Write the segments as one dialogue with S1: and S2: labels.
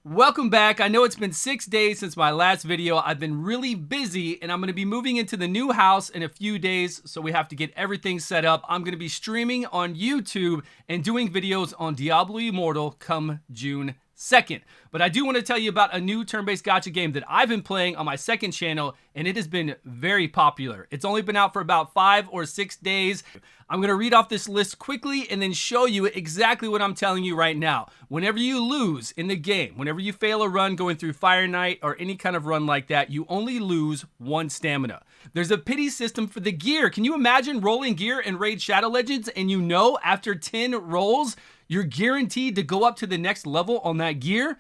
S1: Welcome back. I know it's been 6 days since my last video. I've been really busy and I'm going to be moving into the new house in a few days, so we have to get everything set up. I'm going to be streaming on YouTube and doing videos on Diablo Immortal come June 2nd. But I do want to tell you about a new turn-based gacha game that I've been playing on my second channel, and it has been very popular. It's only been out for about 5 or 6 days. I'm going to read off this list quickly and then show you exactly what I'm telling you right now. Whenever you lose in the game, whenever you fail a run going through Fire Knight or any kind of run like that, you only lose 1 stamina. There's a pity system for the gear. Can you imagine rolling gear in Raid Shadow Legends and you know after 10 rolls, you're guaranteed to go up to the next level on that gear?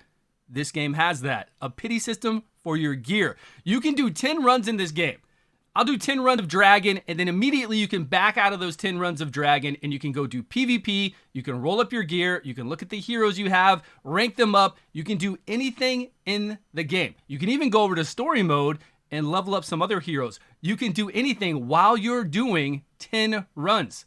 S1: This game has that. A pity system for your gear. You can do 10 runs in this game. I'll do 10 runs of Dragon, and then immediately you can back out of those 10 runs of Dragon, and you can go do PvP, you can roll up your gear, you can look at the heroes you have, rank them up, you can do anything in the game. You can even go over to story mode and level up some other heroes. You can do anything while you're doing 10 runs.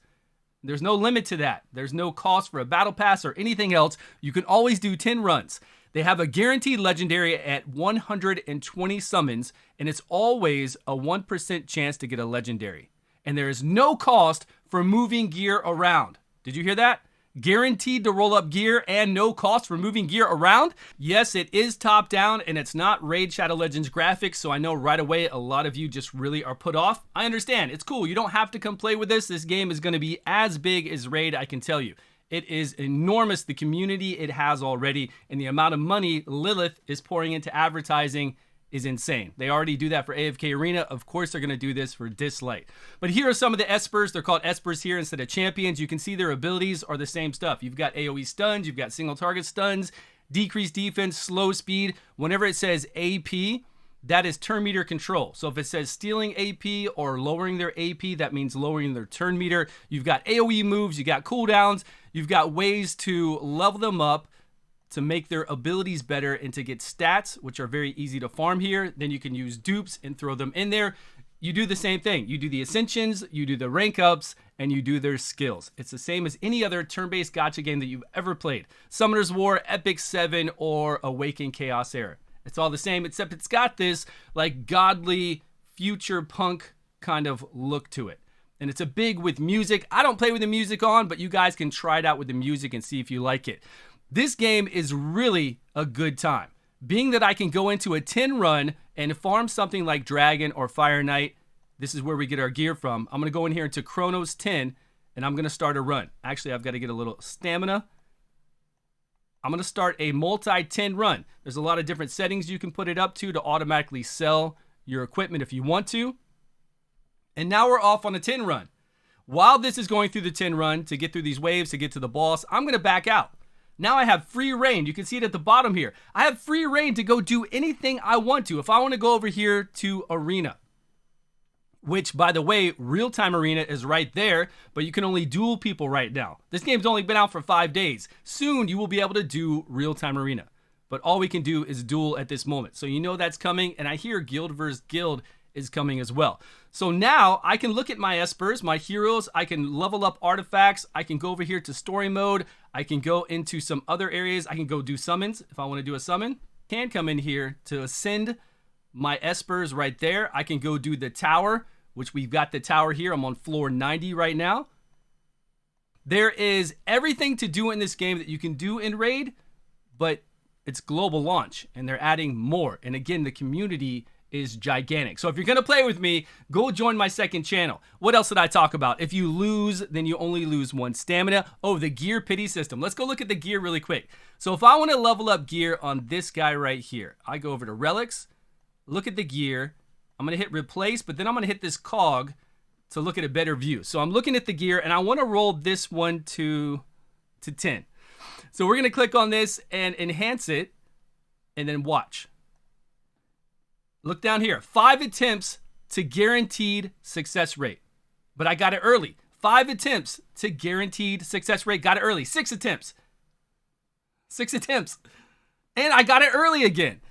S1: There's no limit to that. There's no cost for a battle pass or anything else. You can always do 10 runs. They have a guaranteed legendary at 120 summons, and it's always a 1% chance to get a legendary. And there is no cost for moving gear around. Did you hear that? Guaranteed to roll up gear and no cost for moving gear around? Yes, it is top down and it's not Raid Shadow Legends graphics, so I know right away a lot of you just really are put off. I understand. It's cool. You don't have to come play with this. This game is going to be as big as Raid, I can tell you. It is enormous, the community it has already, and the amount of money Lilith is pouring into advertising is insane. They already do that for AFK Arena. Of course, they're going to do this for Dislyte. But here are some of the Espers. They're called Espers here instead of champions. You can see their abilities are the same stuff. You've got AoE stuns. You've got single target stuns, decreased defense, slow speed. Whenever it says AP, that is turn meter control. So if it says stealing AP or lowering their AP, that means lowering their turn meter. You've got AoE moves. You got cooldowns. You've got ways to level them up, to make their abilities better and to get stats, which are very easy to farm here. Then you can use dupes and throw them in there. You do the same thing. You do the ascensions, you do the rank ups, and you do their skills. It's the same as any other turn-based gacha game that you've ever played. Summoner's War, Epic 7, or Awaken Chaos Era. It's all the same, except it's got this like godly future punk kind of look to it. And it's a big with music. I don't play with the music on, but you guys can try it out with the music and see if you like it. This game is really a good time. Being that I can go into a 10 run and farm something like Dragon or Fire Knight, this is where we get our gear from. I'm going to go in here into Chronos 10 and I'm going to start a run. Actually, I've got to get a little stamina. I'm going to start a multi-10 run. There's a lot of different settings you can put it up to automatically sell your equipment if you want to. And now we're off on a 10 run. While this is going through the 10 run to get through these waves to get to the boss, I'm going to back out. Now I have free reign. You can see it at the bottom here. I have free reign to go do anything I want to. If I want to go over here to Arena, which, by the way, real-time Arena is right there, but you can only duel people right now. This game's only been out for 5 days. Soon, you will be able to do real-time Arena. But all we can do is duel at this moment. So you know that's coming, and I hear Guild vs. Guild is coming as well. So now I can look at my Espers, my heroes. I can level up artifacts. I can go over here to story mode. I can go into some other areas. I can go do summons if I want to do a summon. Can come in here to ascend my Espers right there. I can go do the tower, which we've got the tower here. I'm on floor 90 right now. There is everything to do in this game that you can do in Raid, but it's global launch and they're adding more. And again, the community is gigantic. So if you're going to play with me, go join my second channel. What else did I talk about? If you lose, then you only lose 1 stamina. Oh, the gear pity system. Let's go look at the gear really quick. So if I want to level up gear on this guy right here, I go over to relics, look at the gear. I'm going to hit replace, but then I'm going to hit this cog to look at a better view. So I'm looking at the gear and I want to roll this one to 10. So we're going to click on this and enhance it and then watch. Look down here, 5 attempts to guaranteed success rate. But I got it early. 5 attempts to guaranteed success rate. Got it early. 6 attempts. 6 attempts. And I got it early again.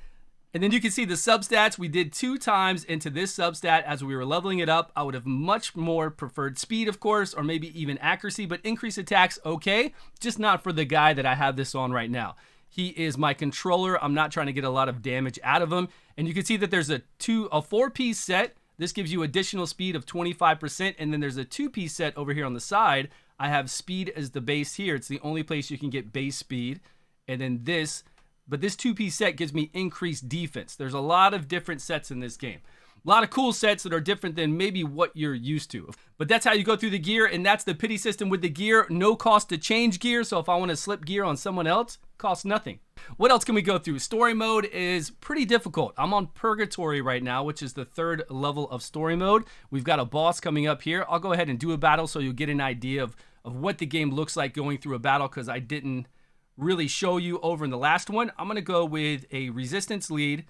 S1: And then you can see the substats. We did 2 times into this substat as we were leveling it up. I would have much more preferred speed, of course, or maybe even accuracy, but increase attacks, okay. Just not for the guy that I have this on right now. He is my controller. I'm not trying to get a lot of damage out of him. And you can see that there's a 4-piece set. This gives you additional speed of 25%. And then there's a 2-piece set over here on the side. I have speed as the base here. It's the only place you can get base speed. And then this, but this 2-piece set gives me increased defense. There's a lot of different sets in this game. A lot of cool sets that are different than maybe what you're used to. But that's how you go through the gear, and that's the pity system with the gear. No cost to change gear, so if I want to slip gear on someone else, costs nothing. What else can we go through? Story mode is pretty difficult. I'm on Purgatory right now, which is the 3rd level of story mode. We've got a boss coming up here. I'll go ahead and do a battle so you'll get an idea of what the game looks like going through a battle, because I didn't really show you over in the last one. I'm going to go with a resistance lead.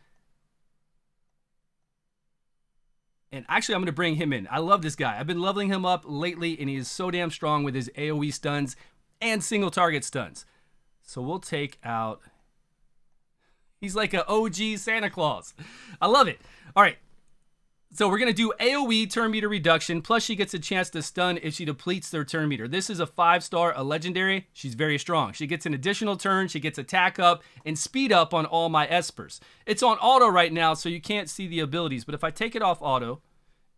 S1: And actually, I'm going to bring him in. I love this guy. I've been leveling him up lately, and he is so damn strong with his AoE stuns and single target stuns. So we'll take out... He's like an OG Santa Claus. I love it. All right. So we're going to do AoE turn meter reduction, plus she gets a chance to stun if she depletes their turn meter. This is a 5-star, a legendary. She's very strong. She gets an additional turn, she gets attack up, and speed up on all my espers. It's on auto right now, so you can't see the abilities, but if I take it off auto,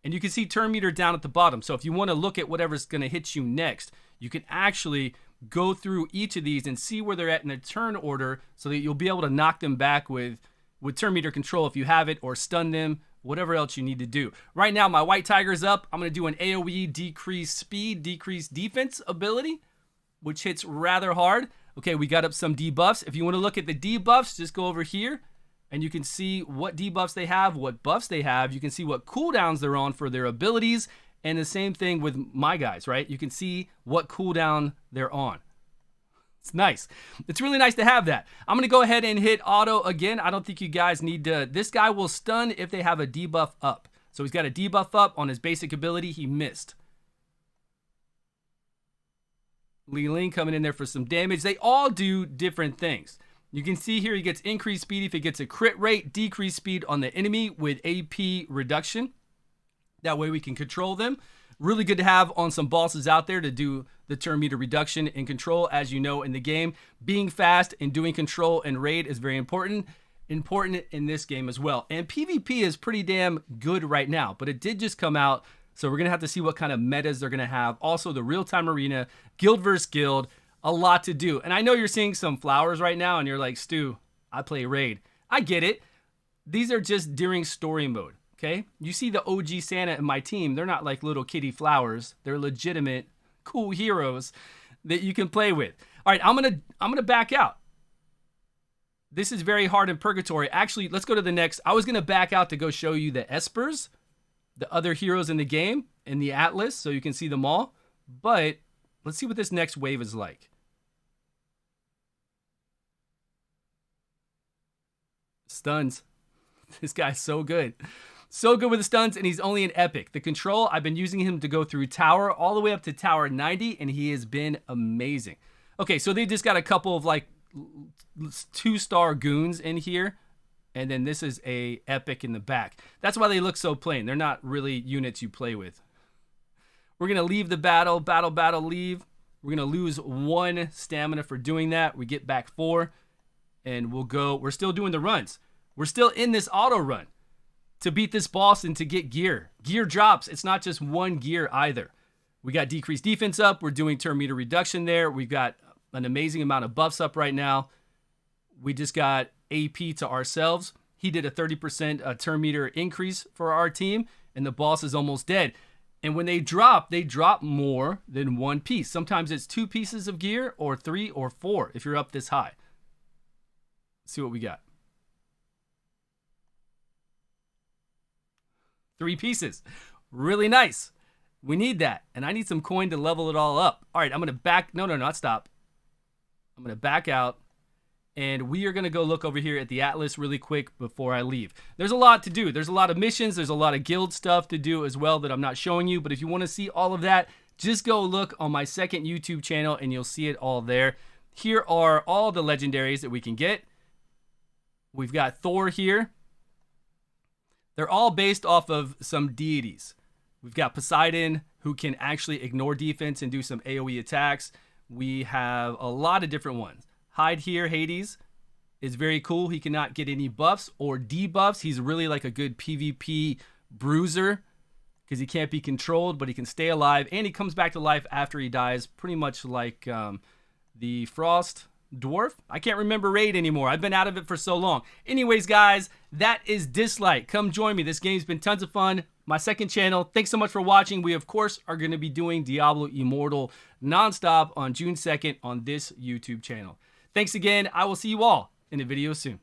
S1: and you can see turn meter down at the bottom, so if you want to look at whatever's going to hit you next, you can actually go through each of these and see where they're at in the turn order, so that you'll be able to knock them back with turn meter control if you have it, or stun them, whatever else you need to do. Right now, my white tiger's up. I'm going to do an AoE decrease speed, decrease defense ability, which hits rather hard. Okay, we got up some debuffs. If you want to look at the debuffs, just go over here, and you can see what debuffs they have, what buffs they have. You can see what cooldowns they're on for their abilities, and the same thing with my guys, right? You can see what cooldown they're on. It's nice. It's really nice to have that. I'm going to go ahead and hit auto again. I don't think you guys need to. This guy will stun if they have a debuff up. So he's got a debuff up on his basic ability. He missed. Li Ling coming in there for some damage. They all do different things. You can see here he gets increased speed if he gets a crit rate, decreased speed on the enemy with AP reduction. That way we can control them. Really good to have on some bosses out there to do the turn meter reduction and control. As you know, in the game, being fast and doing control and raid is very important. Important in this game as well. And PvP is pretty damn good right now, but it did just come out, so we're going to have to see what kind of metas they're going to have. Also, the real-time arena, guild versus guild, a lot to do. And I know you're seeing some flowers right now, and you're like, Stu, I play raid. I get it. These are just during story mode. Okay, you see the OG Santa in my team. They're not like little kitty flowers. They're legitimate, cool heroes that you can play with. All right, I'm gonna back out. This is very hard in Purgatory. Actually, let's go to the next. I was gonna back out to go show you the espers, the other heroes in the game, in the Atlas, so you can see them all. But let's see what this next wave is like. Stuns. This guy's so good. So good with the stuns, and he's only an epic. The control, I've been using him to go through tower all the way up to tower 90, and he has been amazing. Okay, so they just got a couple of like 2-star goons in here, and then this is a epic in the back. That's why they look so plain. They're not really units you play with. We're going to leave the battle, leave. We're going to lose 1 stamina for doing that. We get back 4, and we'll go. We're still doing the runs. We're still in this auto run to beat this boss and to get gear. Gear drops. It's not just 1 gear either. We got decreased defense up. We're doing turn meter reduction there. We've got an amazing amount of buffs up right now. We just got AP to ourselves. He did a 30% turn meter increase for our team, and the boss is almost dead. And when they drop more than 1 piece. Sometimes it's 2 pieces of gear, or 3 or 4 if you're up this high. Let's see what we got. 3 pieces. Really nice. We need that. And I need some coin to level it all up. All right, I'm going to back. No, not stop. I'm going to back out. And we are going to go look over here at the Atlas really quick before I leave. There's a lot to do. There's a lot of missions. There's a lot of guild stuff to do as well that I'm not showing you. But if you want to see all of that, just go look on my second YouTube channel and you'll see it all there. Here are all the legendaries that we can get. We've got Thor here. They're all based off of some deities. We've got Poseidon, who can actually ignore defense and do some AoE attacks. We have a lot of different ones. Hide here, Hades. is very cool. He cannot get any buffs or debuffs. He's really like a good PvP bruiser because he can't be controlled, but he can stay alive, and he comes back to life after he dies, pretty much like the Frost Dwarf. I can't remember raid anymore. I've been out of it for so long. Anyways, guys, that is Dislyte. Come join me. This game's been tons of fun. My second channel. Thanks so much for watching. We, of course, are going to be doing Diablo Immortal nonstop on June 2nd on this YouTube channel. Thanks again. I will see you all in a video soon.